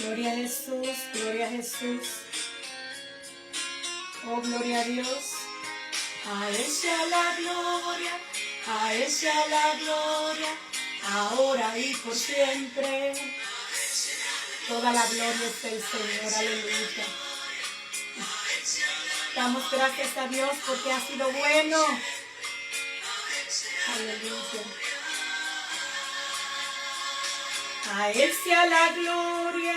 Gloria a Jesús, gloria a Jesús. Oh, gloria a Dios. A Él sea la gloria, a Él sea la gloria, ahora y por siempre. Toda la gloria es del Señor, aleluya. Damos gracias a Dios porque ha sido bueno. Aleluya. A Él sea la gloria,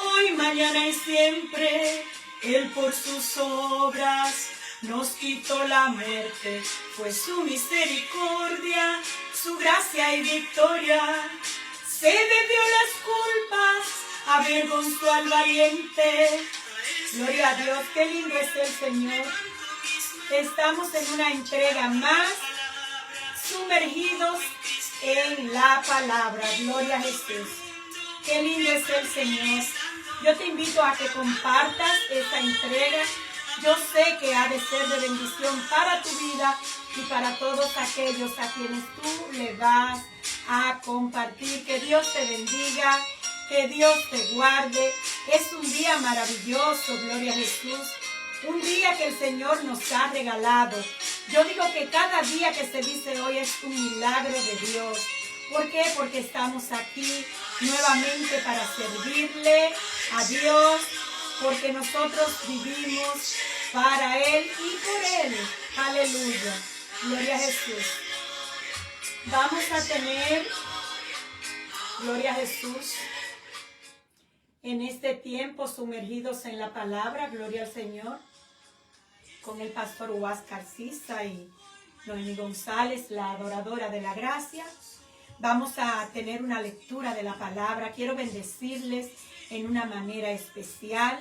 hoy, mañana y siempre. Él por sus obras nos quitó la muerte, fue su misericordia, su gracia y victoria. Se bebió las culpas, avergonzó al valiente. Gloria a Dios, qué lindo es el Señor. Estamos en una entrega más, sumergidos en la palabra. Gloria a Jesús. Qué lindo es el Señor. Yo te invito a que compartas esta entrega. Yo sé que ha de ser de bendición para tu vida y para todos aquellos a quienes tú le vas a compartir. Que Dios te bendiga, que Dios te guarde. Es un día maravilloso, gloria a Jesús. Un día que el Señor nos ha regalado. Yo digo que cada día que se dice hoy es un milagro de Dios. ¿Por qué? Porque estamos aquí nuevamente para servirle a Dios, porque nosotros vivimos para Él y por Él. Aleluya. Gloria a Jesús. Vamos a tener, gloria a Jesús, en este tiempo sumergidos en la palabra, gloria al Señor, con el pastor Huáscar Sisa y Noemí González, la adoradora de la gracia. Vamos a tener una lectura de la palabra. Quiero bendecirles en una manera especial.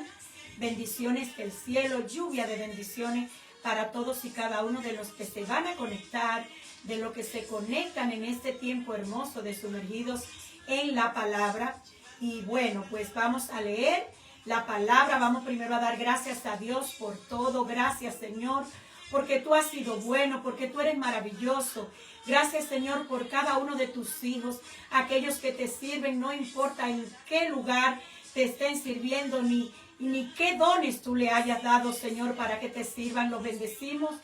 Bendiciones del cielo, lluvia de bendiciones para todos y cada uno de los que se van a conectar, de los que se conectan en este tiempo hermoso de sumergidos en la palabra. Y bueno, pues vamos a leer la palabra. Vamos primero a dar gracias a Dios por todo. Gracias, Señor, porque tú has sido bueno, porque tú eres maravilloso. Gracias, Señor, por cada uno de tus hijos, aquellos que te sirven, no importa en qué lugar te estén sirviendo, ni qué dones tú le hayas dado, Señor, para que te sirvan. Los bendecimos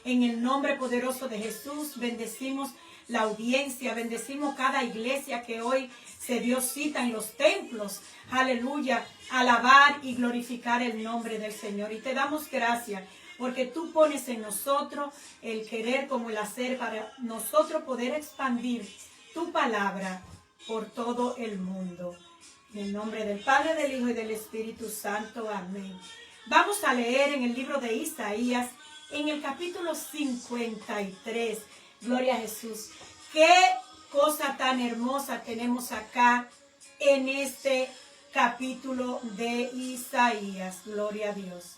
en el nombre poderoso de Jesús. Bendecimos la audiencia, bendecimos cada iglesia que hoy se dio cita en los templos. Aleluya, alabar y glorificar el nombre del Señor. Y te damos gracias, porque tú pones en nosotros el querer como el hacer para nosotros poder expandir tu palabra por todo el mundo. En el nombre del Padre, del Hijo y del Espíritu Santo. Amén. Vamos a leer en el libro de Isaías, en el capítulo 53. Gloria a Jesús. Qué cosa tan hermosa tenemos acá en este capítulo de Isaías. Gloria a Dios.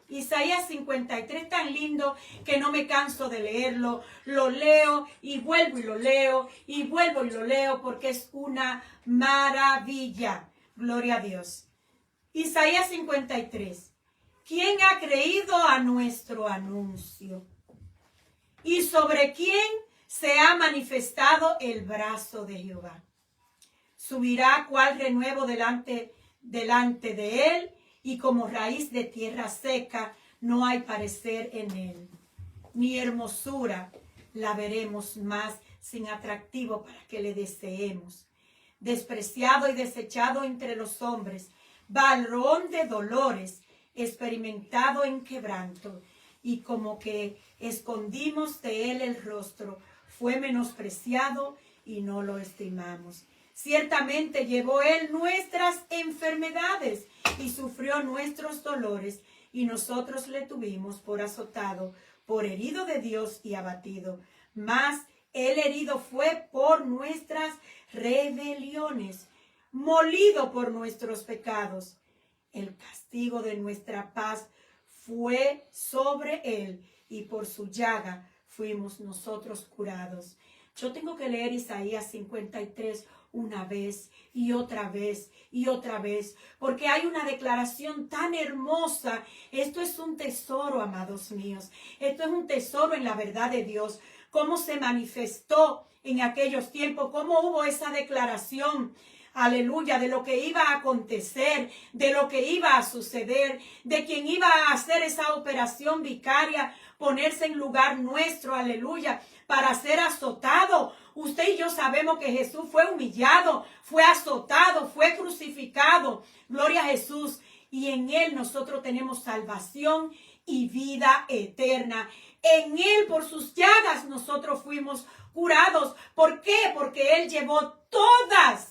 Isaías 53, tan lindo que no me canso de leerlo. Lo leo y vuelvo y lo leo y vuelvo y lo leo porque es una maravilla. Gloria a Dios. Isaías 53. ¿Quién ha creído a nuestro anuncio? ¿Y sobre quién se ha manifestado el brazo de Jehová? Subirá cual renuevo delante de él, y como raíz de tierra seca no hay parecer en él. Ni hermosura la veremos más sin atractivo para que le deseemos. Despreciado y desechado entre los hombres, varón de dolores, experimentado en quebranto, y como que escondimos de él el rostro, fue menospreciado y no lo estimamos. Ciertamente llevó él nuestras enfermedades y sufrió nuestros dolores, y nosotros le tuvimos por azotado, por herido de Dios y abatido. Mas él herido fue por nuestras rebeliones, molido por nuestros pecados. El castigo de nuestra paz fue sobre él, y por su llaga fuimos nosotros curados. Yo tengo que leer Isaías 53 una vez y otra vez y otra vez, porque hay una declaración tan hermosa. Esto es un tesoro, amados míos. Esto es un tesoro en la verdad de Dios. Cómo se manifestó en aquellos tiempos, cómo hubo esa declaración aleluya, de lo que iba a acontecer, de lo que iba a suceder, de quien iba a hacer esa operación vicaria, ponerse en lugar nuestro, aleluya, para ser azotado. Usted y yo sabemos que Jesús fue humillado, fue azotado, fue crucificado. Gloria a Jesús. Y en Él nosotros tenemos salvación y vida eterna. En Él, por sus llagas, nosotros fuimos curados. ¿Por qué? Porque Él llevó todas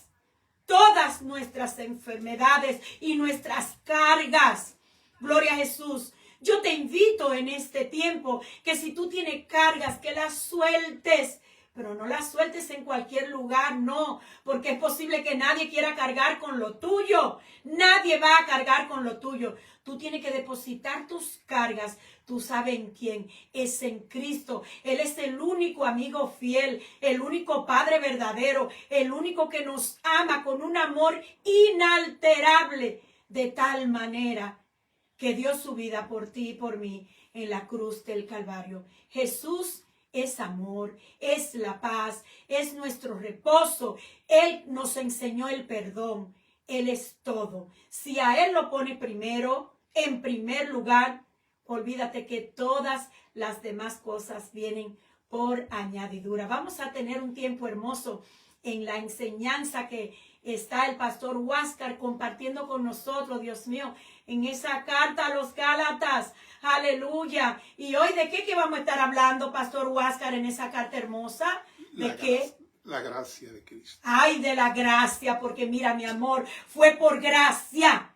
nuestras enfermedades y nuestras cargas. Gloria a Jesús. Yo te invito en este tiempo que si tú tienes cargas, que las sueltes. Pero no las sueltes en cualquier lugar, no, porque es posible que nadie quiera cargar con lo tuyo. Nadie va a cargar con lo tuyo. Tú tienes que depositar tus cargas. Tú sabes en quién. Es en Cristo. Él es el único amigo fiel, el único Padre verdadero, el único que nos ama con un amor inalterable, de tal manera que dio su vida por ti y por mí en la cruz del Calvario. Jesús es amor, es la paz, es nuestro reposo. Él nos enseñó el perdón. Él es todo. Si a Él lo pone primero, en primer lugar, olvídate que todas las demás cosas vienen por añadidura. Vamos a tener un tiempo hermoso en la enseñanza que está el pastor Huáscar compartiendo con nosotros, Dios mío, en esa carta a los Gálatas. Aleluya. Y hoy, ¿de qué vamos a estar hablando, pastor Huáscar, en esa carta hermosa? ¿De qué? La gracia de Cristo. Ay, de la gracia, porque mira, mi amor, fue por gracia.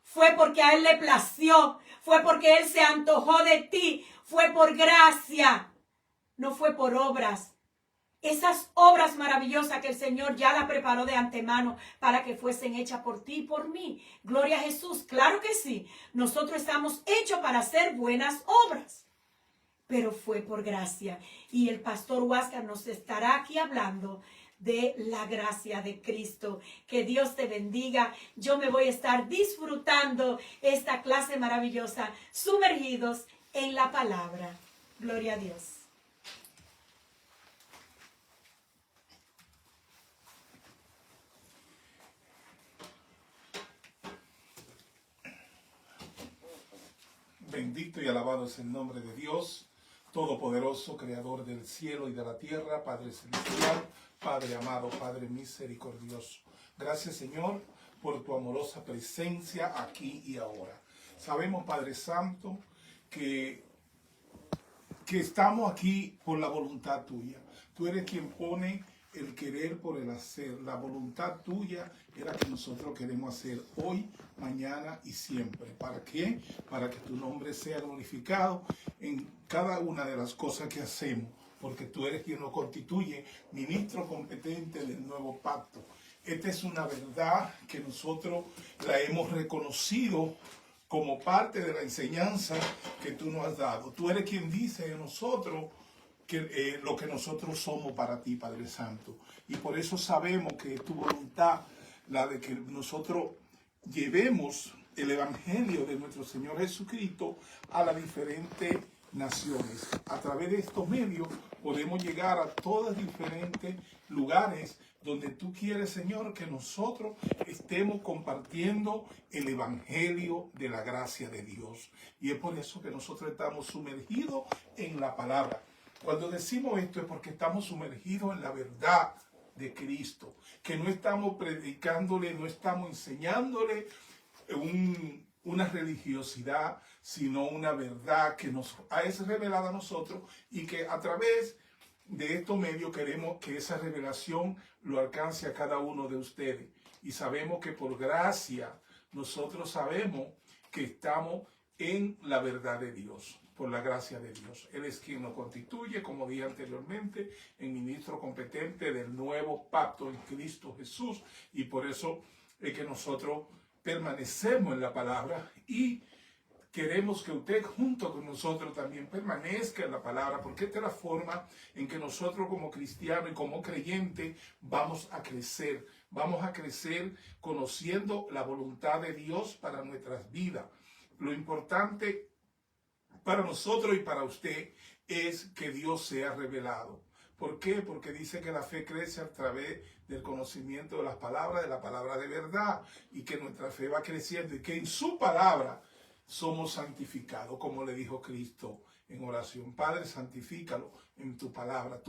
Fue porque a Él le plació. Fue porque Él se antojó de ti. Fue por gracia. No fue por obras. Esas obras maravillosas que el Señor ya las preparó de antemano para que fuesen hechas por ti y por mí. Gloria a Jesús. Claro que sí. Nosotros estamos hechos para hacer buenas obras. Pero fue por gracia. Y el pastor Huáscar nos estará aquí hablando de la gracia de Cristo. Que Dios te bendiga. Yo me voy a estar disfrutando esta clase maravillosa, sumergidos en la palabra. Gloria a Dios. Bendito y alabado es el nombre de Dios, Todopoderoso, Creador del cielo y de la tierra, Padre celestial, Padre amado, Padre misericordioso. Gracias, Señor, por tu amorosa presencia aquí y ahora. Sabemos, Padre Santo, que estamos aquí por la voluntad tuya. Tú eres quien pone el querer por el hacer. La voluntad tuya era que nosotros queremos hacer hoy, mañana y siempre. ¿Para qué? Para que tu nombre sea glorificado en cada una de las cosas que hacemos, porque tú eres quien nos constituye ministro competente del nuevo pacto. Esta es una verdad que nosotros la hemos reconocido como parte de la enseñanza que tú nos has dado. Tú eres quien dice de nosotros que lo que nosotros somos para ti, Padre Santo. Y por eso sabemos que es tu voluntad la de que nosotros llevemos el Evangelio de nuestro Señor Jesucristo a las diferentes naciones. A través de estos medios podemos llegar a todos diferentes lugares donde tú quieres, Señor, que nosotros estemos compartiendo el Evangelio de la gracia de Dios. Y es por eso que nosotros estamos sumergidos en la palabra. Cuando decimos esto es porque estamos sumergidos en la verdad de Cristo, que no estamos predicándole, no estamos enseñándole una religiosidad, sino una verdad que nos es revelada a nosotros y que a través de estos medios queremos que esa revelación lo alcance a cada uno de ustedes. Y sabemos que por gracia nosotros sabemos que estamos en la verdad de Dios. Por la gracia de Dios. Él es quien nos constituye, como dije anteriormente, en ministro competente del nuevo pacto en Cristo Jesús. Y por eso es que nosotros permanecemos en la palabra y queremos que usted junto con nosotros también permanezca en la palabra, porque esta es la forma en que nosotros como cristianos y como creyentes vamos a crecer. Vamos a crecer conociendo la voluntad de Dios para nuestras vidas. Lo importante para nosotros y para usted es que Dios sea revelado. ¿Por qué? Porque dice que la fe crece a través del conocimiento de la palabra de verdad, y que nuestra fe va creciendo y que en su palabra somos santificados, como le dijo Cristo en oración. Padre, santifícalo en tu palabra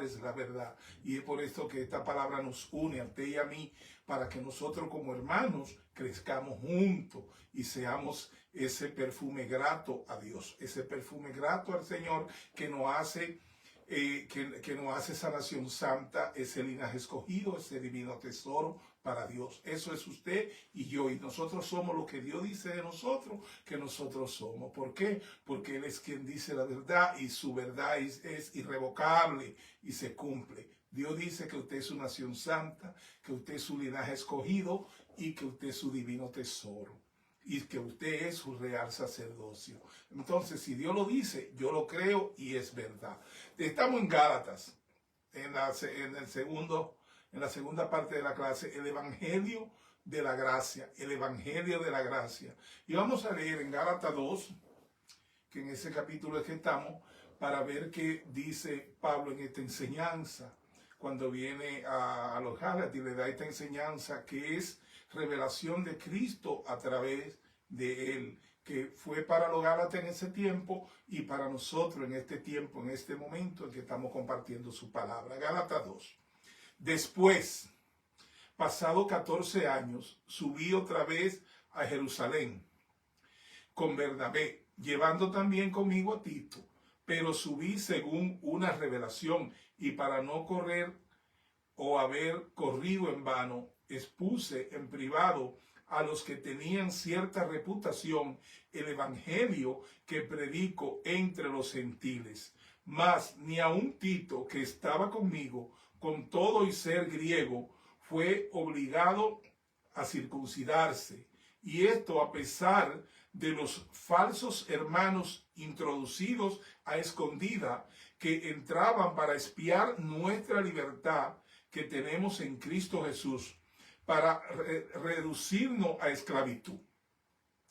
es la verdad. Y es por esto que esta palabra nos une a ti y a mí, para que nosotros como hermanos crezcamos juntos y seamos ese perfume grato a Dios, ese perfume grato al Señor que nos hace esa nación santa, ese linaje escogido, ese divino tesoro para Dios. Eso es usted y yo, y nosotros somos lo que Dios dice de nosotros que nosotros somos. ¿Por qué? Porque Él es quien dice la verdad, y su verdad es irrevocable y se cumple. Dios dice que usted es su nación santa, que usted es su linaje escogido y que usted es su divino tesoro, y que usted es su real sacerdocio. Entonces, si Dios lo dice, yo lo creo y es verdad. Estamos en Gálatas, en la segunda parte de la clase, el Evangelio de la Gracia, el Evangelio de la Gracia. Y vamos a leer en Gálatas 2, que en ese capítulo es que estamos, para ver qué dice Pablo en esta enseñanza, cuando viene a los Gálatas y le da esta enseñanza que es revelación de Cristo a través de Él, que fue para los Gálatas en ese tiempo y para nosotros en este tiempo, en este momento en que estamos compartiendo su palabra. Gálatas 2. Después, pasado 14 años, subí otra vez a Jerusalén con Bernabé, llevando también conmigo a Tito, pero subí según una revelación, y para no correr o haber corrido en vano, expuse en privado a los que tenían cierta reputación el evangelio que predico entre los gentiles. Mas ni aun Tito, que estaba conmigo, con todo y ser griego, fue obligado a circuncidarse. Y esto a pesar de los falsos hermanos introducidos a escondida, que entraban para espiar nuestra libertad que tenemos en Cristo Jesús, para reducirnos a esclavitud,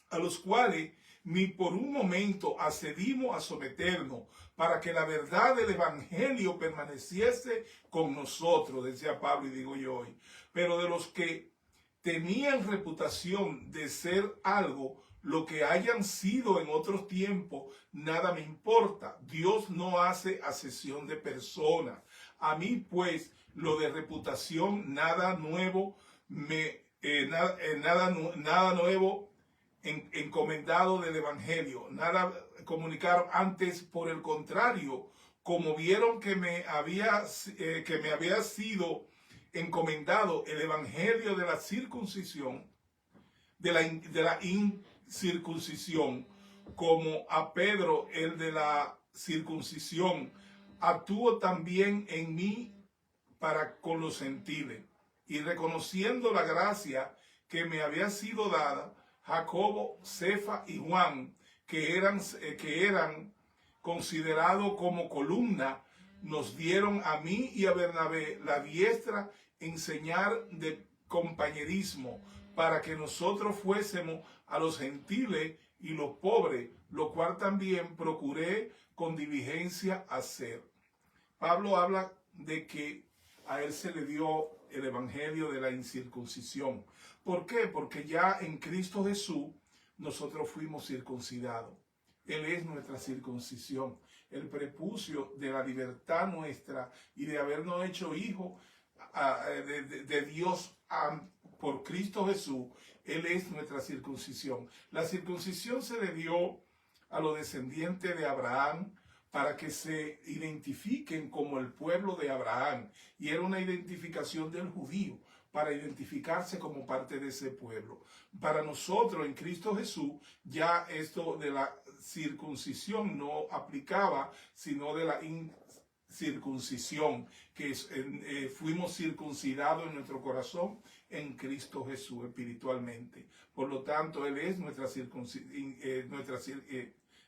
a los cuales ni por un momento accedimos a someternos, para que la verdad del evangelio permaneciese con nosotros, decía Pablo y digo yo hoy. Pero de los que tenían reputación de ser algo, lo que hayan sido en otros tiempos, nada me importa. Dios no hace acepción de personas. A mí, pues, lo de reputación, nada nuevo, nada nuevo encomendado del evangelio, nada comunicaron antes, por el contrario, como vieron que me había sido encomendado el evangelio de la circuncisión, de la incircuncisión, como a Pedro el de la circuncisión, actuó también en mí para con los gentiles. Y reconociendo la gracia que me había sido dada, Jacobo, Cefa y Juan, que eran considerados como columna, nos dieron a mí y a Bernabé la diestra en señal de compañerismo, para que nosotros fuésemos a los gentiles y los pobres, lo cual también procuré con diligencia hacer. Pablo habla de que a él se le dio el evangelio de la incircuncisión. ¿Por qué? Porque ya en Cristo Jesús nosotros fuimos circuncidados. Él es nuestra circuncisión, el prepucio de la libertad nuestra y de habernos hecho hijos de Dios por Cristo Jesús. Él es nuestra circuncisión. La circuncisión se le dio a los descendientes de Abraham para que se identifiquen como el pueblo de Abraham. Y era una identificación del judío, para identificarse como parte de ese pueblo. Para nosotros en Cristo Jesús, ya esto de la circuncisión no aplicaba, sino de la incircuncisión, que fuimos circuncidados en nuestro corazón en Cristo Jesús espiritualmente. Por lo tanto, Él es nuestra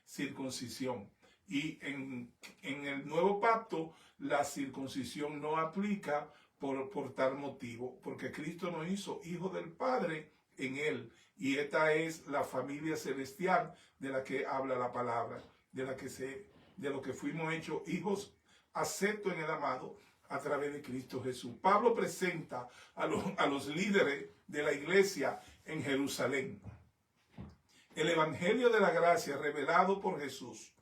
circuncisión. Y en el nuevo pacto, la circuncisión no aplica por tal motivo, porque Cristo nos hizo hijos del Padre en Él. Y esta es la familia celestial de la que habla la palabra, de lo que fuimos hechos hijos acepto en el amado a través de Cristo Jesús. Pablo presenta a los líderes de la iglesia en Jerusalén el evangelio de la gracia revelado por Jesús.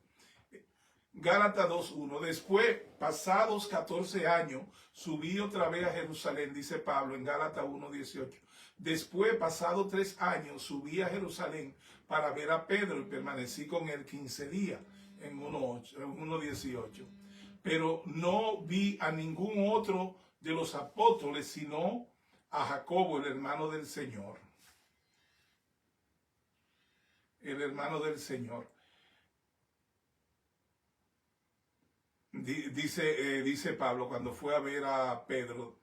Gálatas 2:1. Después, pasados 14 años, subí otra vez a Jerusalén, dice Pablo en Gálatas 1:18. Después, pasados 3 años, subí a Jerusalén para ver a Pedro y permanecí con él 15 días en 1:18. Pero no vi a ningún otro de los apóstoles, sino a Jacobo, el hermano del Señor. El hermano del Señor. Dice Pablo cuando fue a ver a Pedro,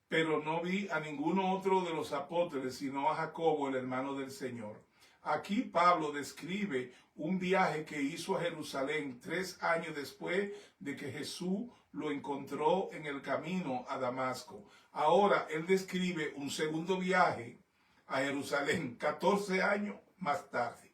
pero no vi a ninguno otro de los apóstoles, sino a Jacobo, el hermano del Señor. Aquí Pablo describe un viaje que hizo a Jerusalén 3 años después de que Jesús lo encontró en el camino a Damasco. Ahora él describe un segundo viaje a Jerusalén 14 años más tarde.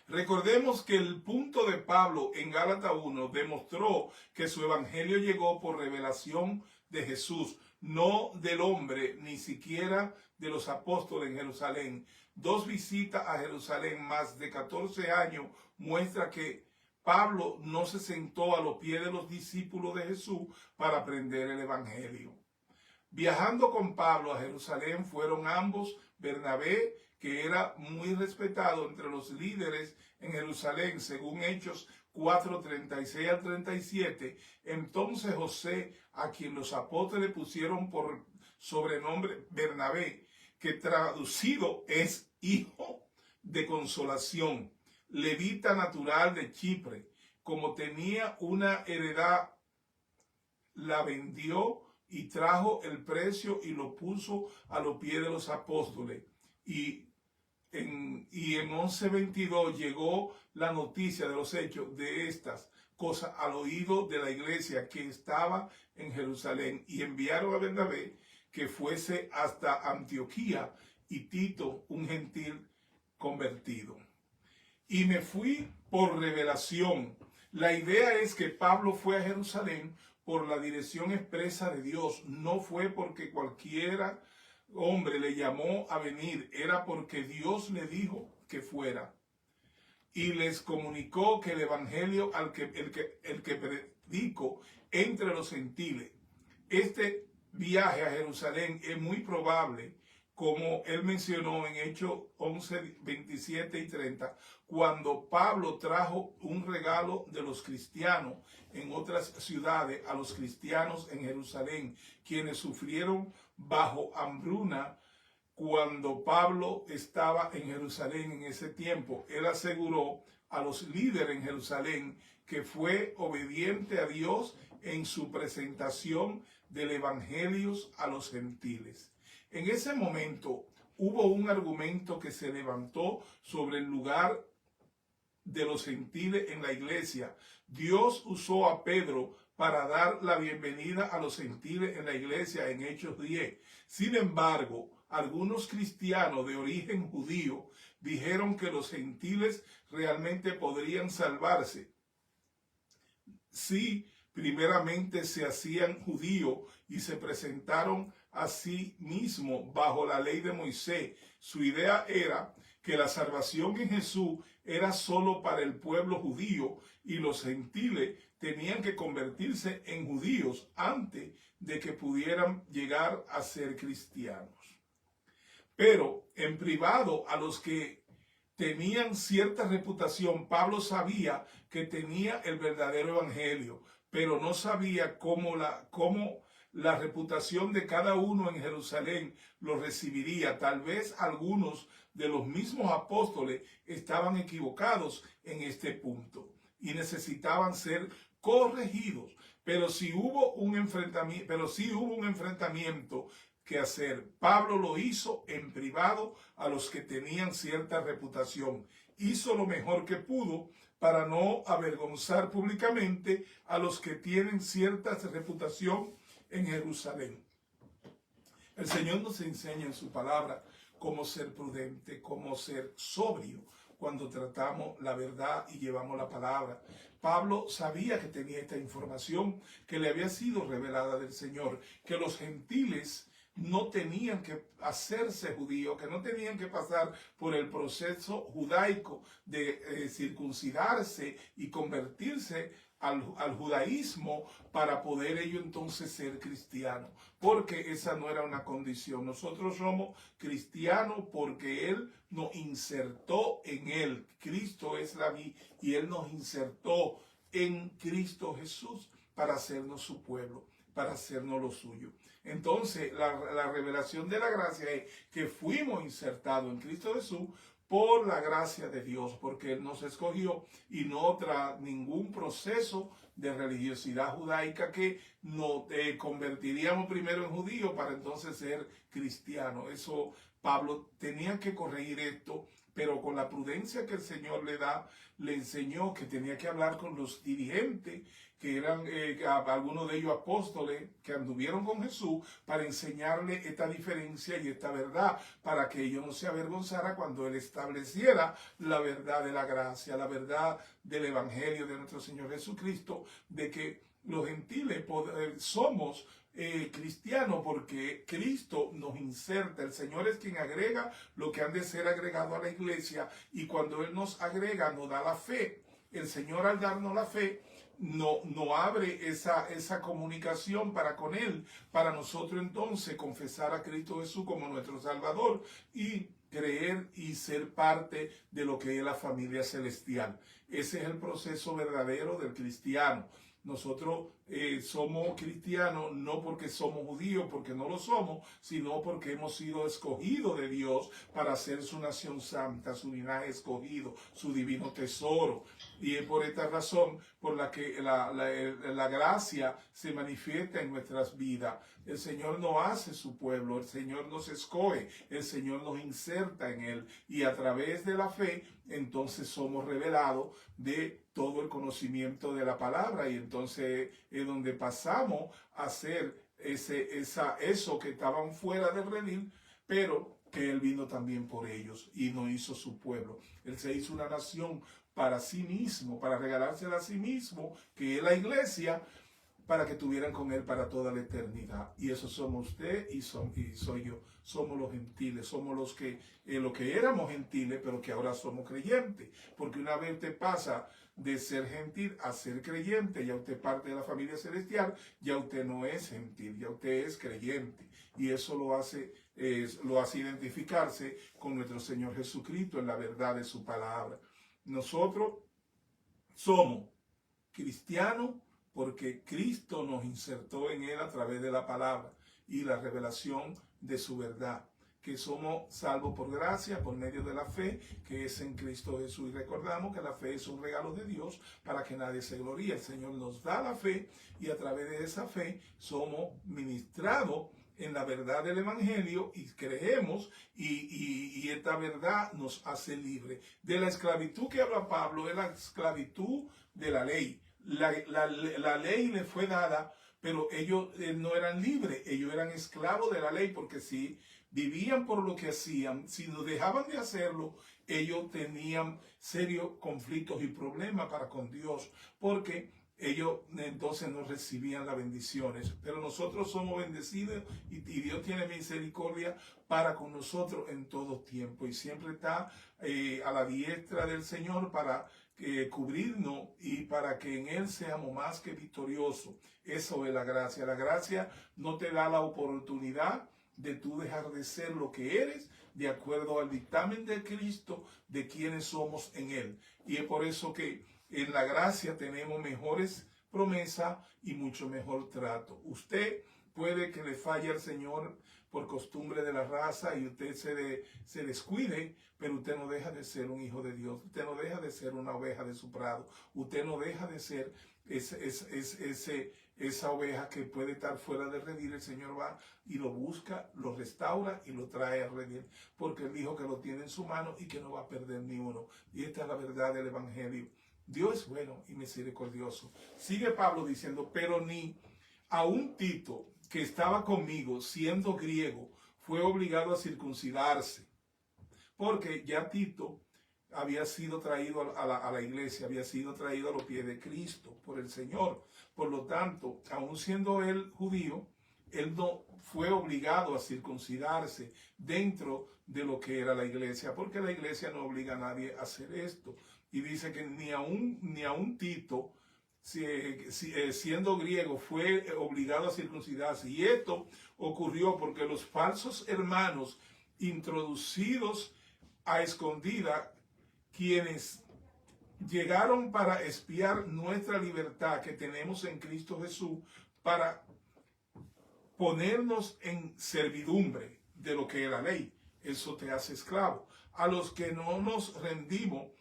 Recordemos que el punto de Pablo en Gálatas 1 demostró que su evangelio llegó por revelación de Jesús, no del hombre, ni siquiera de los apóstoles en Jerusalén. 2 visitas a Jerusalén más de 14 años muestra que Pablo no se sentó a los pies de los discípulos de Jesús para aprender el evangelio. Viajando con Pablo a Jerusalén fueron ambos Bernabé, que era muy respetado entre los líderes en Jerusalén, según Hechos 4:36 al 37. Entonces José, a quien los apóstoles pusieron por sobrenombre Bernabé, que traducido es hijo de consolación, levita natural de Chipre, como tenía una heredad, la vendió y trajo el precio y lo puso a los pies de los apóstoles. Y en 11:22 llegó la noticia de los hechos de estas cosas al oído de la iglesia que estaba en Jerusalén, y enviaron a Bernabé que fuese hasta Antioquía, y Tito, un gentil convertido. Y me fui por revelación. La idea es que Pablo fue a Jerusalén por la dirección expresa de Dios. No fue porque cualquiera hombre le llamó a venir, era porque Dios le dijo que fuera. Y les comunicó que el evangelio el que predico entre los gentiles. Este viaje a Jerusalén es muy probable, como él mencionó en Hechos 11:27 y 30, cuando Pablo trajo un regalo de los cristianos en otras ciudades a los cristianos en Jerusalén, quienes sufrieron bajo hambruna cuando Pablo estaba en Jerusalén en ese tiempo. Él aseguró a los líderes en Jerusalén que fue obediente a Dios en su presentación del evangelio a los gentiles. En ese momento hubo un argumento que se levantó sobre el lugar de los gentiles en la iglesia. Dios usó a Pedro para dar la bienvenida a los gentiles en la iglesia en Hechos 10. Sin embargo, algunos cristianos de origen judío dijeron que los gentiles realmente podrían salvarse si primeramente se hacían judíos y se presentaron a sí mismos bajo la ley de Moisés. Su idea era que la salvación en Jesús era solo para el pueblo judío y los gentiles tenían que convertirse en judíos antes de que pudieran llegar a ser cristianos. Pero en privado, a los que tenían cierta reputación, Pablo sabía que tenía el verdadero evangelio, pero no sabía cómo la reputación de cada uno en Jerusalén lo recibiría. Tal vez algunos de los mismos apóstoles estaban equivocados en este punto y necesitaban ser corregidos. Pero sí hubo un enfrentamiento que hacer. Pablo lo hizo en privado a los que tenían cierta reputación. Hizo lo mejor que pudo para no avergonzar públicamente a los que tienen cierta reputación en Jerusalén. El Señor nos enseña en su palabra cómo ser prudente, cómo ser sobrio cuando tratamos la verdad y llevamos la palabra. Pablo sabía que tenía esta información que le había sido revelada del Señor, que los gentiles no tenían que hacerse judíos, que no tenían que pasar por el proceso judaico de circuncidarse y convertirse al judaísmo para poder ellos entonces ser cristianos, porque esa no era una condición. Nosotros somos cristianos porque Él nos insertó en Él. Cristo es la vida y Él nos insertó en Cristo Jesús para hacernos su pueblo, para hacernos lo suyo. Entonces, la revelación de la gracia es que fuimos insertados en Cristo Jesús por la gracia de Dios, porque Él nos escogió y no tras ningún proceso de religiosidad judaica que nos convertiríamos primero en judíos para entonces ser cristianos. Eso Pablo tenía que corregir esto, pero con la prudencia que el Señor le da, le enseñó que tenía que hablar con los dirigentes, que eran algunos de ellos apóstoles que anduvieron con Jesús, para enseñarle esta diferencia y esta verdad, para que ellos no se avergonzaran cuando Él estableciera la verdad de la gracia, la verdad del Evangelio de nuestro Señor Jesucristo, de que los gentiles somos cristiano porque Cristo nos inserta. El Señor es quien agrega lo que han de ser agregado a la iglesia, y cuando Él nos agrega nos da la fe. El Señor, al darnos la fe, no abre esa comunicación para con Él, para nosotros entonces confesar a Cristo Jesús como nuestro Salvador y creer y ser parte de lo que es la familia celestial. Ese es el proceso verdadero del cristiano. Nosotros somos cristianos no porque somos judíos, porque no lo somos, sino porque hemos sido escogidos de Dios para ser su nación santa, su linaje escogido, su divino tesoro. Y es por esta razón por la que la gracia se manifiesta en nuestras vidas. El Señor no hace su pueblo, el Señor nos escoge, el Señor nos inserta en Él, y a través de la fe entonces somos revelados de todo el conocimiento de la palabra, y entonces es donde pasamos a hacer eso que estaban fuera del redil, pero que Él vino también por ellos y nos hizo su pueblo. Él se hizo una nación para sí mismo, para regalársela a sí mismo, que es la iglesia, para que tuvieran con Él para toda la eternidad. Y eso somos usted y soy yo. Somos los gentiles, somos los que éramos gentiles, pero que ahora somos creyentes. Porque una vez usted pasa de ser gentil a ser creyente, ya usted parte de la familia celestial, ya usted no es gentil, ya usted es creyente. Y eso lo hace identificarse con nuestro Señor Jesucristo en la verdad de su palabra. Nosotros somos cristianos porque Cristo nos insertó en Él a través de la palabra y la revelación de su verdad, que somos salvos por gracia, por medio de la fe, que es en Cristo Jesús. Y recordamos que la fe es un regalo de Dios para que nadie se gloríe. El Señor nos da la fe y a través de esa fe somos ministrados en la verdad del Evangelio y creemos, y esta verdad nos hace libres. De la esclavitud que habla Pablo es la esclavitud de la ley. La ley le fue dada, pero ellos no eran libres, ellos eran esclavos de la ley, porque si vivían por lo que hacían, si no dejaban de hacerlo, ellos tenían serios conflictos y problemas para con Dios, porque ellos entonces no recibían las bendiciones. Pero nosotros somos bendecidos y Dios tiene misericordia para con nosotros en todo tiempo, y siempre está a la diestra del Señor para cubrirnos y para que en Él seamos más que victoriosos. Eso es la gracia. La gracia no te da la oportunidad de tú dejar de ser lo que eres, de acuerdo al dictamen de Cristo, de quienes somos en Él. Y es por eso que en la gracia tenemos mejores promesas y mucho mejor trato. Usted puede que le falle al Señor por costumbre de la raza y usted se descuide, pero usted no deja de ser un hijo de Dios. Usted no deja de ser una oveja de su prado. Usted no deja de ser esa oveja que puede estar fuera del redil. El Señor va y lo busca, lo restaura y lo trae al redil, porque Él dijo que lo tiene en su mano y que no va a perder ni uno. Y esta es la verdad del Evangelio. Dios es bueno y misericordioso. Sigue Pablo diciendo, pero ni aun Tito, que estaba conmigo, siendo griego, fue obligado a circuncidarse. Porque ya Tito había sido traído a la iglesia, había sido traído a los pies de Cristo por el Señor. Por lo tanto, aun siendo él judío, él no fue obligado a circuncidarse dentro de lo que era la iglesia, porque la iglesia no obliga a nadie a hacer esto. Y dice que ni a un Tito, siendo griego, fue obligado a circuncidarse. Y esto ocurrió porque los falsos hermanos introducidos a escondida, quienes llegaron para espiar nuestra libertad que tenemos en Cristo Jesús, para ponernos en servidumbre de lo que es la ley. Eso te hace esclavo. A los que no nos rendimos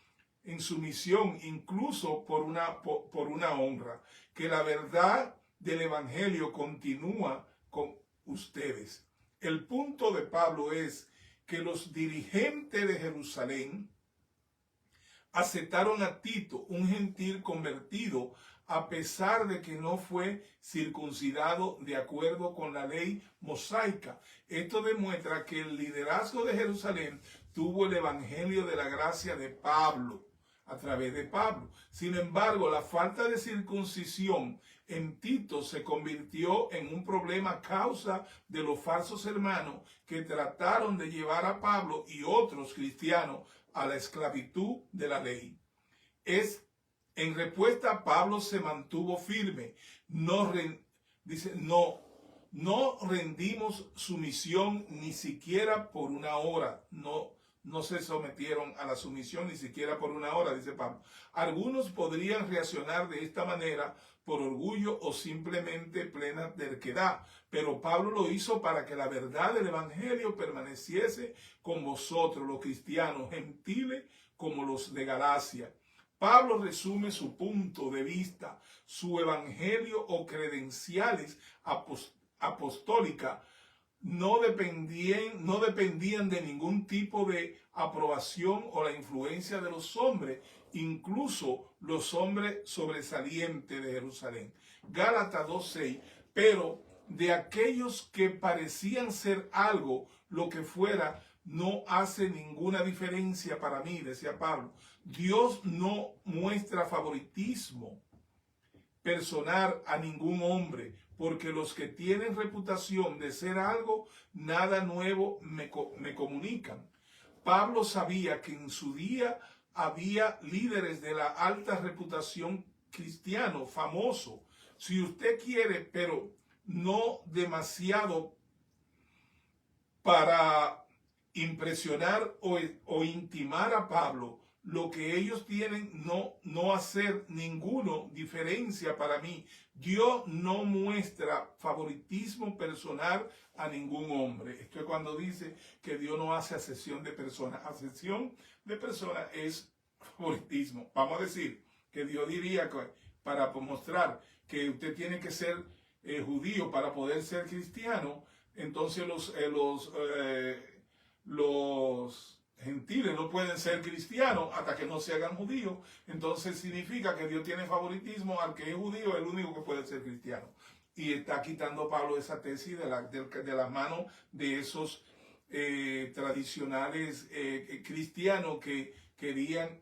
en sumisión, incluso por una honra. Que la verdad del Evangelio continúa con ustedes. El punto de Pablo es que los dirigentes de Jerusalén aceptaron a Tito, un gentil convertido, a pesar de que no fue circuncidado de acuerdo con la ley mosaica. Esto demuestra que el liderazgo de Jerusalén tuvo el evangelio de la gracia de Pablo, a través de Pablo. Sin embargo, la falta de circuncisión en Tito se convirtió en un problema a causa de los falsos hermanos que trataron de llevar a Pablo y otros cristianos a la esclavitud de la ley. En respuesta, Pablo se mantuvo firme. No rendimos sumisión ni siquiera por una hora. No se sometieron a la sumisión ni siquiera por una hora, dice Pablo. Algunos podrían reaccionar de esta manera por orgullo o simplemente plena terquedad, pero Pablo lo hizo para que la verdad del evangelio permaneciese con vosotros, los cristianos gentiles como los de Galacia. Pablo resume su punto de vista, su evangelio o credenciales apostólicas no dependían de ningún tipo de aprobación o la influencia de los hombres, incluso los hombres sobresalientes de Jerusalén. Gálatas 2:6, pero de aquellos que parecían ser algo, lo que fuera, no hace ninguna diferencia para mí, decía Pablo. Dios no muestra favoritismo personal a ningún hombre, porque los que tienen reputación de ser algo, nada nuevo me comunican. Pablo sabía que en su día había líderes de la alta reputación cristiano, famoso. Si usted quiere, pero no demasiado para impresionar o intimar a Pablo, lo que ellos tienen no hacer ninguna diferencia para mí. Dios no muestra favoritismo personal a ningún hombre. Esto es cuando dice que Dios no hace acepción de personas. Acepción de personas es favoritismo. Vamos a decir que Dios diría que para mostrar que usted tiene que ser judío para poder ser cristiano, entonces los gentiles no pueden ser cristianos hasta que no se hagan judíos. Entonces significa que Dios tiene favoritismo al que es judío, el único que puede ser cristiano. Y está quitando Pablo esa tesis de las manos de esos tradicionales cristianos que querían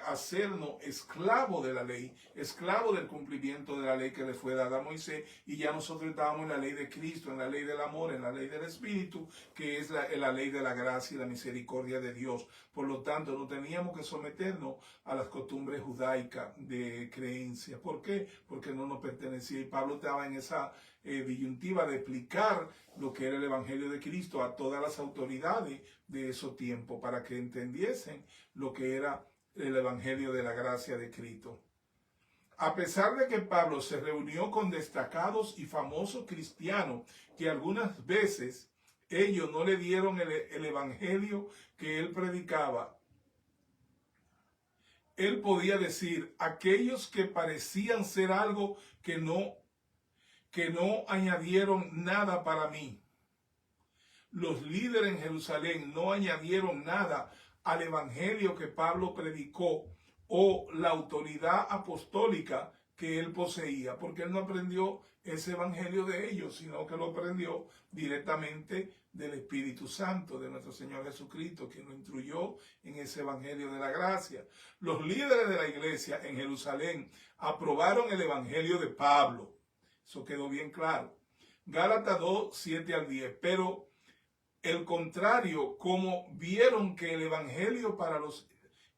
hacernos esclavos de la ley, esclavos del cumplimiento de la ley que le fue dada a Moisés, y ya nosotros estábamos en la ley de Cristo, en la ley del amor, en la ley del Espíritu, que es la ley de la gracia y la misericordia de Dios. Por lo tanto, no teníamos que someternos a las costumbres judaicas de creencia. ¿Por qué? Porque no nos pertenecía, y Pablo estaba en esa disyuntiva de explicar lo que era el Evangelio de Cristo a todas las autoridades de esos tiempos, para que entendiesen lo que era el Evangelio de la gracia de Cristo. A pesar de que Pablo se reunió con destacados y famosos cristianos, que algunas veces ellos no le dieron el Evangelio que él predicaba, él podía decir: aquellos que parecían ser algo que no añadieron nada para mí. Los líderes en Jerusalén no añadieron nada al evangelio que Pablo predicó, o la autoridad apostólica que él poseía, porque él no aprendió ese evangelio de ellos, sino que lo aprendió directamente del Espíritu Santo, de nuestro Señor Jesucristo, quien lo instruyó en ese evangelio de la gracia. Los líderes de la iglesia en Jerusalén aprobaron el evangelio de Pablo. Eso quedó bien claro. Gálatas 2, 7 al 10. Pero el contrario, como vieron que el evangelio para los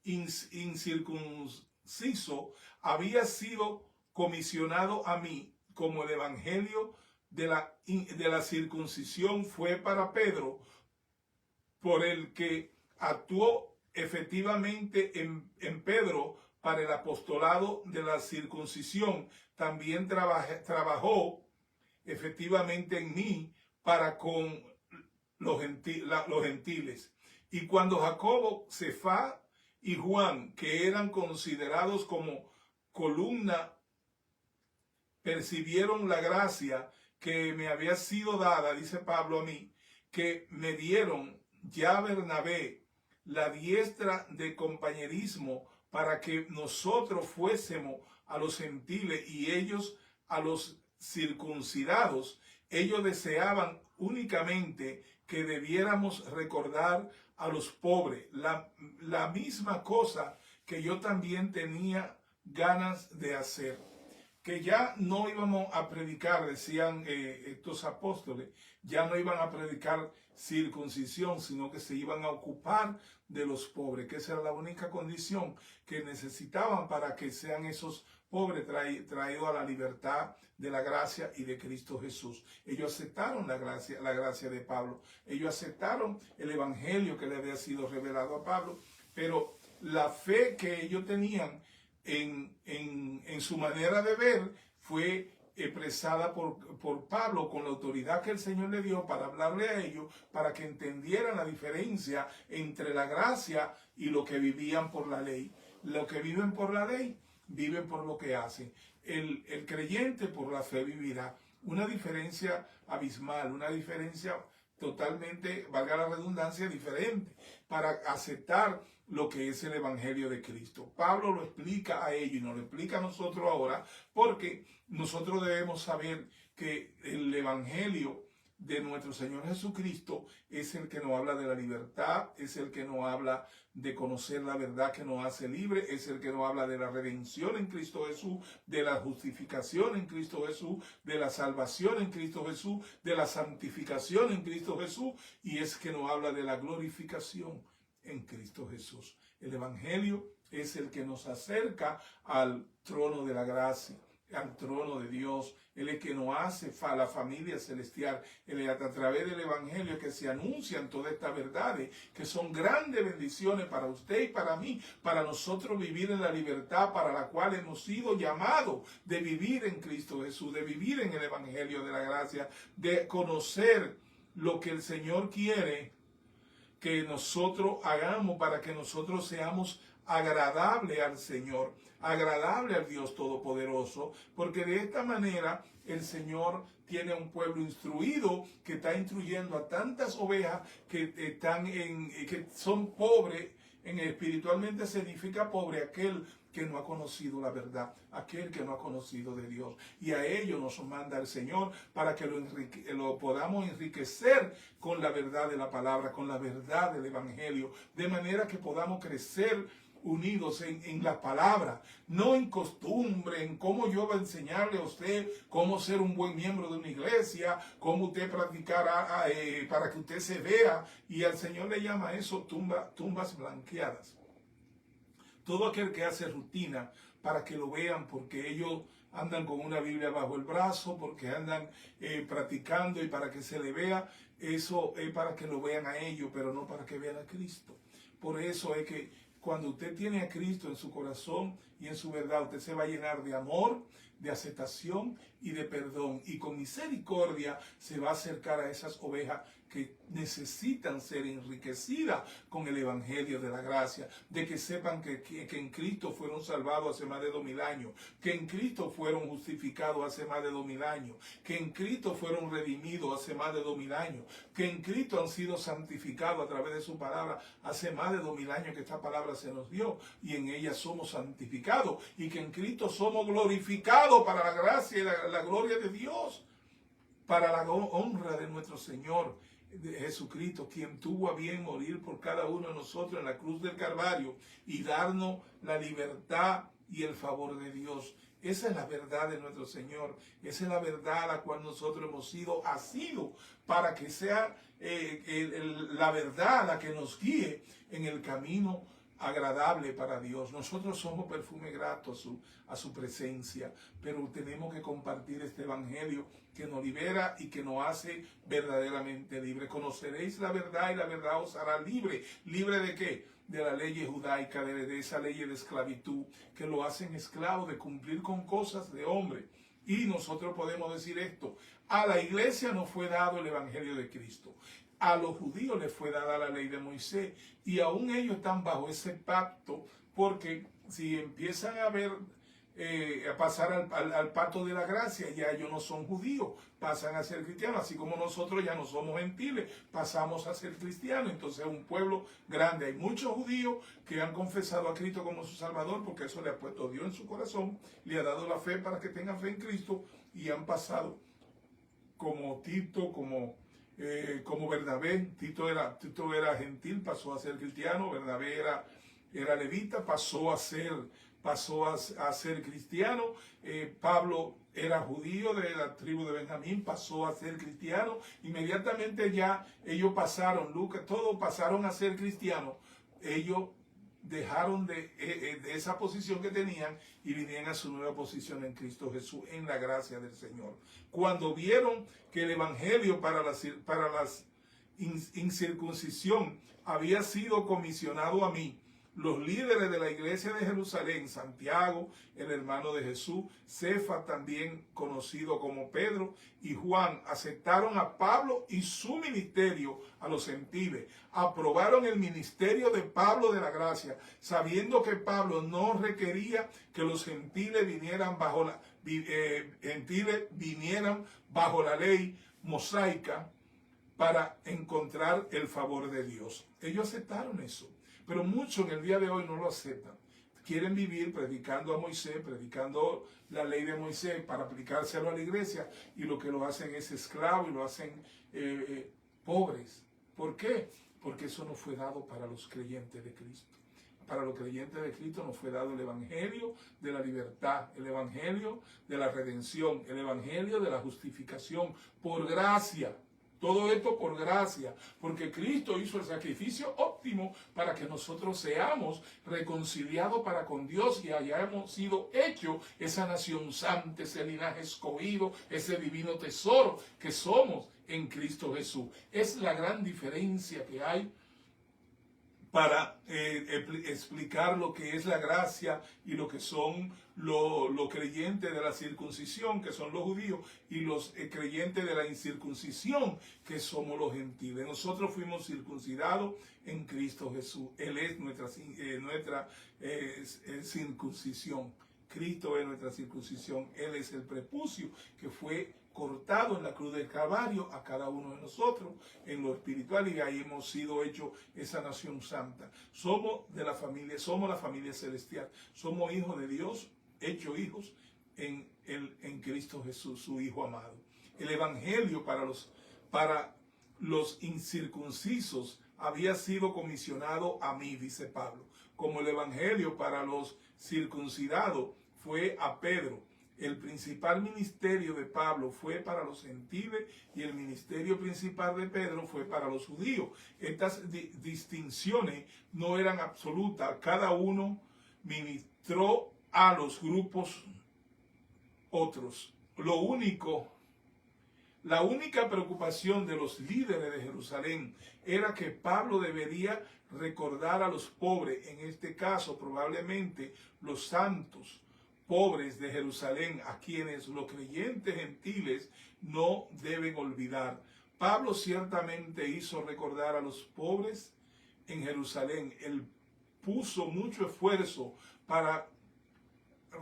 incircuncisos había sido comisionado a mí, como el evangelio de la circuncisión fue para Pedro, por el que actuó efectivamente en Pedro para el apostolado de la circuncisión, también trabajó efectivamente en mí para con los gentiles. Y cuando Jacobo, Cefá y Juan, que eran considerados como columna, percibieron la gracia que me había sido dada, dice Pablo a mí, que me dieron ya Bernabé la diestra de compañerismo para que nosotros fuésemos a los gentiles y ellos a los circuncidados. Ellos deseaban únicamente que debiéramos recordar a los pobres, la misma cosa que yo también tenía ganas de hacer. Que ya no íbamos a predicar, decían estos apóstoles, ya no iban a predicar circuncisión, sino que se iban a ocupar de los pobres, que esa era la única condición que necesitaban para que sean esos pobres traídos a la libertad de la gracia y de Cristo Jesús. Ellos aceptaron la gracia de Pablo, ellos aceptaron el evangelio que le había sido revelado a Pablo, pero la fe que ellos tenían en su manera de ver fue expresada por Pablo con la autoridad que el Señor le dio para hablarle a ellos, para que entendieran la diferencia entre la gracia y lo que vivían por la ley. Lo que viven por la ley, viven por lo que hacen. El creyente por la fe vivirá. Una diferencia abismal, una diferencia totalmente, valga la redundancia, diferente para aceptar lo que es el evangelio de Cristo. Pablo lo explica a ellos y nos lo explica a nosotros ahora, porque nosotros debemos saber que el evangelio de nuestro Señor Jesucristo es el que nos habla de la libertad, es el que nos habla de conocer la verdad que nos hace libre, es el que nos habla de la redención en Cristo Jesús, de la justificación en Cristo Jesús, de la salvación en Cristo Jesús, de la santificación en Cristo Jesús, y es que nos habla de la glorificación en Cristo Jesús. El evangelio es el que nos acerca al trono de la gracia, al trono de Dios. Él es que nos hace la familia celestial. Él es a través del evangelio que se anuncian todas estas verdades, que son grandes bendiciones para usted y para mí, para nosotros vivir en la libertad para la cual hemos sido llamados, de vivir en Cristo Jesús, de vivir en el evangelio de la gracia, de conocer lo que el Señor quiere que nosotros hagamos para que nosotros seamos agradables al Señor, agradable al Dios Todopoderoso, porque de esta manera el Señor tiene un pueblo instruido que está instruyendo a tantas ovejas que que son pobres. Espiritualmente significa pobre aquel que no ha conocido la verdad, aquel que no ha conocido de Dios. Y a ello nos manda el Señor para que lo podamos enriquecer con la verdad de la palabra, con la verdad del evangelio, de manera que podamos crecer unidos en la palabra, no en costumbre, en cómo yo voy a enseñarle a usted cómo ser un buen miembro de una iglesia, cómo usted practicará para que usted se vea, y al Señor le llama eso tumbas blanqueadas. Todo aquel que hace rutina para que lo vean, porque ellos andan con una Biblia bajo el brazo, porque andan practicando y para que se le vea, eso es para que lo vean a ellos, pero no para que vean a Cristo. Por eso es que cuando usted tiene a Cristo en su corazón y en su verdad, usted se va a llenar de amor, de aceptación y de perdón. Y con misericordia se va a acercar a esas ovejas que necesitan ser enriquecidas con el Evangelio de la gracia, de que sepan que en Cristo fueron salvados hace más de 2000 años, que en Cristo fueron justificados hace más de 2000 años, que en Cristo fueron redimidos hace más de 2000 años, que en Cristo han sido santificados a través de su palabra hace más de 2000 años que esta palabra se nos dio y en ella somos santificados y que en Cristo somos glorificados para la gracia y la gloria de Dios, para la honra de nuestro Señor de Jesucristo, quien tuvo a bien morir por cada uno de nosotros en la cruz del Calvario y darnos la libertad y el favor de Dios. Esa es la verdad de nuestro Señor. Esa es la verdad a la cual nosotros hemos sido asidos para que sea la verdad la que nos guíe en el camino agradable para Dios. Nosotros somos perfume grato a su presencia, pero tenemos que compartir este evangelio que nos libera y que nos hace verdaderamente libre. Conoceréis la verdad y la verdad os hará libre. ¿Libre de qué? De la ley judaica, de esa ley de esclavitud que lo hacen esclavo de cumplir con cosas de hombre. Y nosotros podemos decir esto: a la iglesia no fue dado el evangelio de Cristo. A los judíos les fue dada la ley de Moisés y aún ellos están bajo ese pacto, porque si empiezan a pasar al pacto de la gracia, ya ellos no son judíos, pasan a ser cristianos, así como nosotros ya no somos gentiles, pasamos a ser cristianos. Entonces es un pueblo grande. Hay muchos judíos que han confesado a Cristo como su Salvador, porque eso le ha puesto Dios en su corazón, le ha dado la fe para que tengan fe en Cristo, y han pasado como Tito, como Bernabé. Tito era gentil, pasó a ser cristiano. Bernabé era levita, pasó a ser cristiano. Pablo era judío de la tribu de Benjamín, pasó a ser cristiano. Inmediatamente ya ellos pasaron, Lucas, todos pasaron a ser cristianos. Ellos dejaron de esa posición que tenían y vinieron a su nueva posición en Cristo Jesús, en la gracia del Señor. Cuando vieron que el evangelio para la incircuncisión había sido comisionado a mí, los líderes de la iglesia de Jerusalén, Santiago, el hermano de Jesús, Cefas, también conocido como Pedro, y Juan, aceptaron a Pablo y su ministerio a los gentiles. Aprobaron el ministerio de Pablo de la gracia, sabiendo que Pablo no requería que los gentiles vinieran bajo la ley mosaica para encontrar el favor de Dios. Ellos aceptaron eso. Pero muchos en el día de hoy no lo aceptan. Quieren vivir predicando a Moisés, predicando la ley de Moisés para aplicárselo a la iglesia, y lo que lo hacen es esclavos y lo hacen pobres. ¿Por qué? Porque eso no fue dado para los creyentes de Cristo. Para los creyentes de Cristo nos fue dado el evangelio de la libertad, el evangelio de la redención, el evangelio de la justificación por gracia. Todo esto por gracia, porque Cristo hizo el sacrificio óptimo para que nosotros seamos reconciliados para con Dios y hayamos sido hechos esa nación santa, ese linaje escogido, ese divino tesoro que somos en Cristo Jesús. Es la gran diferencia que hay para explicar lo que es la gracia y lo que son los creyentes de la circuncisión, que son los judíos, y los creyentes de la incircuncisión, que somos los gentiles. Nosotros fuimos circuncidados en Cristo Jesús. Él es nuestra circuncisión. Cristo es nuestra circuncisión. Él es el prepucio que fue cortado en la cruz del Calvario a cada uno de nosotros en lo espiritual, y ahí hemos sido hechos esa nación santa. Somos la familia celestial. Somos hijos de Dios, hechos hijos en Cristo Jesús, su Hijo amado. El evangelio para los incircuncisos había sido comisionado a mí, dice Pablo, como el evangelio para los circuncidados fue a Pedro. El principal ministerio de Pablo fue para los gentiles y el ministerio principal de Pedro fue para los judíos. Estas distinciones no eran absolutas. Cada uno ministró a los grupos otros. La única preocupación de los líderes de Jerusalén era que Pablo debería recordar a los pobres, en este caso probablemente los santos, pobres de Jerusalén, a quienes los creyentes gentiles no deben olvidar. Pablo ciertamente hizo recordar a los pobres en Jerusalén. Él puso mucho esfuerzo para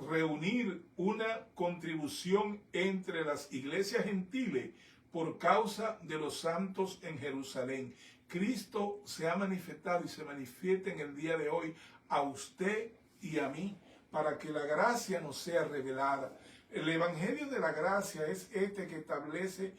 reunir una contribución entre las iglesias gentiles por causa de los santos en Jerusalén. Cristo se ha manifestado y se manifiesta en el día de hoy a usted y a mí, para que la gracia nos sea revelada. El evangelio de la gracia es este que establece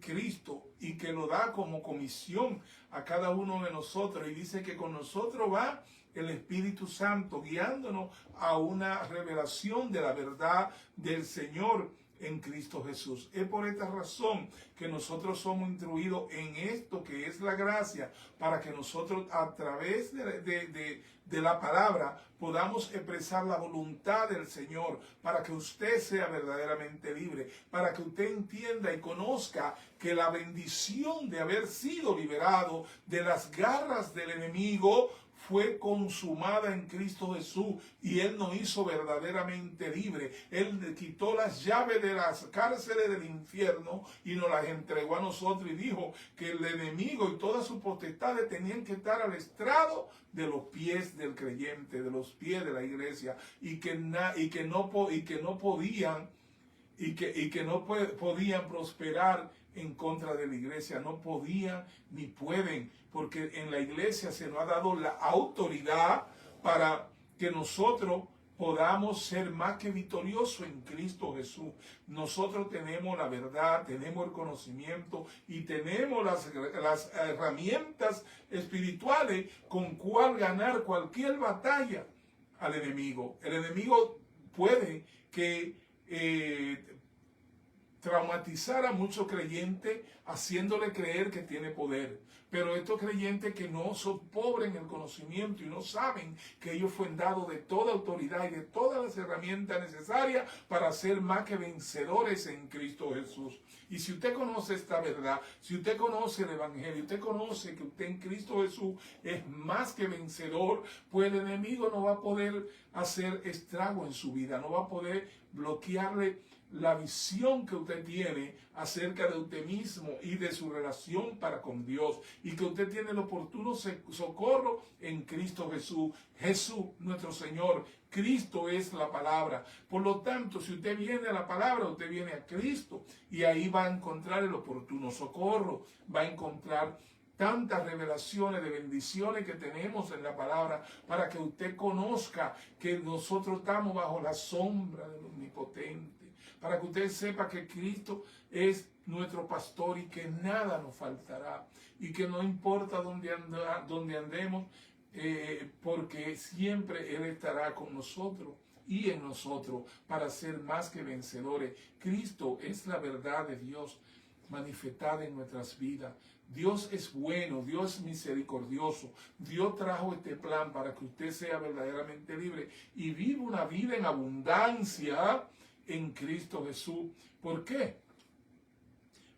Cristo y que lo da como comisión a cada uno de nosotros, y dice que con nosotros va el Espíritu Santo guiándonos a una revelación de la verdad del Señor en Cristo Jesús. Es por esta razón que nosotros somos instruidos en esto que es la gracia, para que nosotros a través de la palabra podamos expresar la voluntad del Señor, para que usted sea verdaderamente libre, para que usted entienda y conozca que la bendición de haber sido liberado de las garras del enemigo fue consumada en Cristo Jesús, y Él nos hizo verdaderamente libre. Él quitó las llaves de las cárceles del infierno y nos las entregó a nosotros, y dijo que el enemigo y todas sus potestades tenían que estar al estrado de los pies del creyente, de los pies de la iglesia, y que no podían prosperar en contra de la iglesia. No podían ni pueden, porque en la iglesia se nos ha dado la autoridad para que nosotros podamos ser más que victoriosos en Cristo Jesús. Nosotros tenemos la verdad, tenemos el conocimiento y tenemos las herramientas espirituales con cual ganar cualquier batalla al enemigo. El enemigo puede que traumatizar a muchos creyentes haciéndole creer que tiene poder. Pero estos creyentes que no son pobres en el conocimiento y no saben que ellos fueron dados de toda autoridad y de todas las herramientas necesarias para ser más que vencedores en Cristo Jesús. Y si usted conoce esta verdad, si usted conoce el Evangelio, usted conoce que usted en Cristo Jesús es más que vencedor, pues el enemigo no va a poder hacer estrago en su vida, no va a poder bloquearle la visión que usted tiene acerca de usted mismo y de su relación para con Dios, y que usted tiene el oportuno socorro en Cristo Jesús. Jesús, nuestro Señor. Cristo es la palabra. Por lo tanto, si usted viene a la palabra, usted viene a Cristo, y ahí va a encontrar el oportuno socorro, va a encontrar tantas revelaciones de bendiciones que tenemos en la palabra, para que usted conozca que nosotros estamos bajo la sombra del Omnipotente, para que usted sepa que Cristo es nuestro pastor y que nada nos faltará, y que no importa dónde andemos, porque siempre Él estará con nosotros y en nosotros para ser más que vencedores. Cristo es la verdad de Dios manifestada en nuestras vidas. Dios es bueno, Dios es misericordioso. Dios trajo este plan para que usted sea verdaderamente libre y viva una vida en abundancia en Cristo Jesús. ¿Por qué?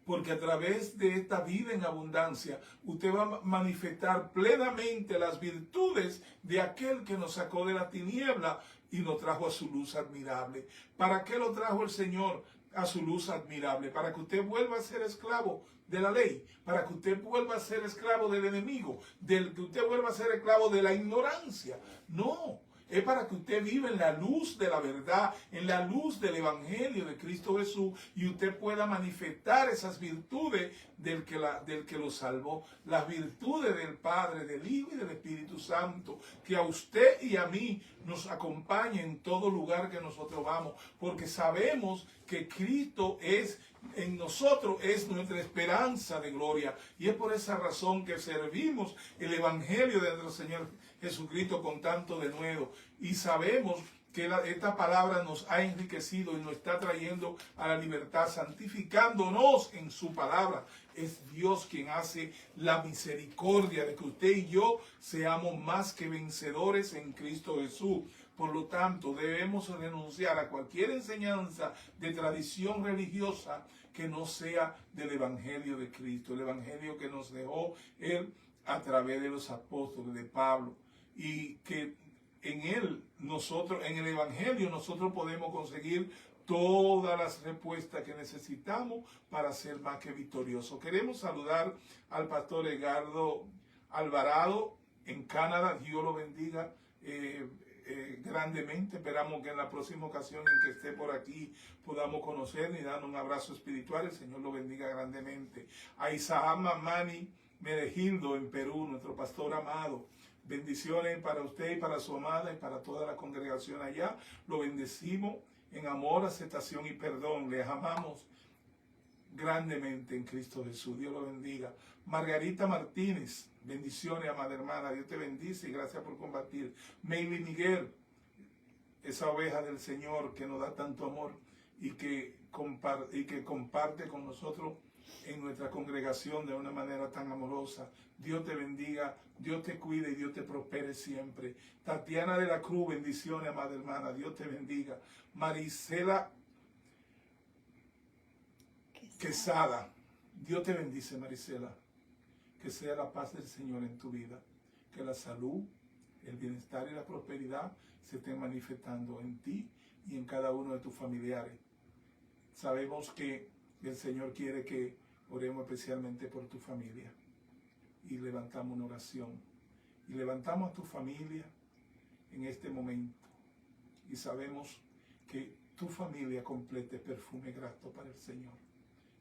Porque a través de esta vida en abundancia, usted va a manifestar plenamente las virtudes de aquel que nos sacó de la tiniebla y nos trajo a su luz admirable. ¿Para qué lo trajo el Señor a su luz admirable? Para que usted vuelva a ser esclavo de la ley, para que usted vuelva a ser esclavo del enemigo, que usted vuelva a ser esclavo de la ignorancia. No. Es para que usted viva en la luz de la verdad, en la luz del Evangelio de Cristo Jesús, y usted pueda manifestar esas virtudes del que lo salvó, las virtudes del Padre, del Hijo y del Espíritu Santo, que a usted y a mí nos acompañe en todo lugar que nosotros vamos, porque sabemos que Cristo en nosotros es nuestra esperanza de gloria, y es por esa razón que servimos el Evangelio de nuestro Señor Jesucristo con tanto denuedo, y sabemos que esta palabra nos ha enriquecido y nos está trayendo a la libertad, santificándonos en su palabra. Es Dios quien hace la misericordia de que usted y yo seamos más que vencedores en Cristo Jesús. Por lo tanto, debemos renunciar a cualquier enseñanza de tradición religiosa que no sea del Evangelio de Cristo, el Evangelio que nos dejó Él a través de los apóstoles, de Pablo, y que en Él, nosotros, en el Evangelio, nosotros podemos conseguir todas las respuestas que necesitamos para ser más que victoriosos. Queremos saludar al pastor Edgardo Alvarado en Canadá. Dios lo bendiga grandemente. Esperamos que en la próxima ocasión en que esté por aquí podamos conocer y dar un abrazo espiritual. El Señor lo bendiga grandemente. A Isaac Mamani Medegildo en Perú, nuestro pastor amado. Bendiciones para usted y para su amada y para toda la congregación allá. Lo bendecimos en amor, aceptación y perdón. Les amamos grandemente en Cristo Jesús. Dios lo bendiga. Margarita Martínez, bendiciones, amada hermana. Dios te bendice y gracias por compartir. Mayli Miguel, esa oveja del Señor que nos da tanto amor y que comparte con nosotros en nuestra congregación de una manera tan amorosa. Dios te bendiga, Dios te cuide y Dios te prospere siempre. Tatiana de la Cruz, bendiciones, amada hermana. Dios te bendiga. Marisela Quesada, Dios te bendice, Marisela. Que sea la paz del Señor en tu vida. Que la salud, el bienestar y la prosperidad se estén manifestando en ti y en cada uno de tus familiares. Sabemos que el Señor quiere que oremos especialmente por tu familia. Y levantamos una oración. Y levantamos a tu familia en este momento. Y sabemos que tu familia completa es perfume grato para el Señor.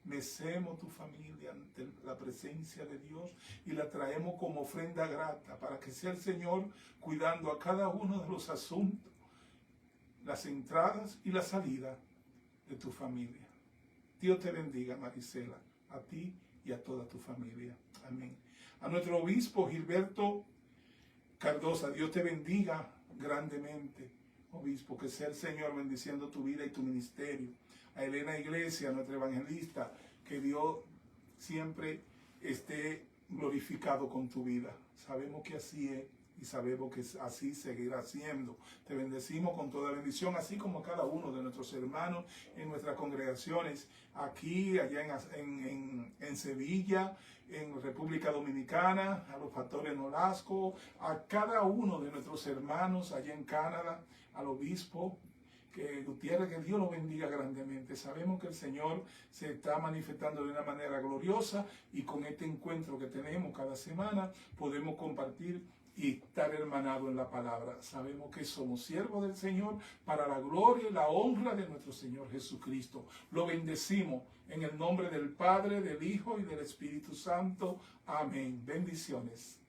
Mecemos tu familia ante la presencia de Dios y la traemos como ofrenda grata para que sea el Señor cuidando a cada uno de los asuntos, las entradas y la salida de tu familia. Dios te bendiga, Marisela, a ti y a toda tu familia. Amén. A nuestro obispo Gilberto Cardosa, Dios te bendiga grandemente, obispo, que sea el Señor bendiciendo tu vida y tu ministerio. A Elena Iglesia, nuestra evangelista, que Dios siempre esté glorificado con tu vida. Sabemos que así es y sabemos que así seguirá siendo. Te bendecimos con toda bendición, así como a cada uno de nuestros hermanos en nuestras congregaciones, aquí, allá en Sevilla, en República Dominicana, a los pastores Nolasco, a cada uno de nuestros hermanos allá en Canadá, al obispo que Gutiérrez, que Dios lo bendiga grandemente. Sabemos que el Señor se está manifestando de una manera gloriosa y con este encuentro que tenemos cada semana podemos compartir y estar hermanados en la palabra. Sabemos que somos siervos del Señor para la gloria y la honra de nuestro Señor Jesucristo. Lo bendecimos en el nombre del Padre, del Hijo y del Espíritu Santo. Amén. Bendiciones.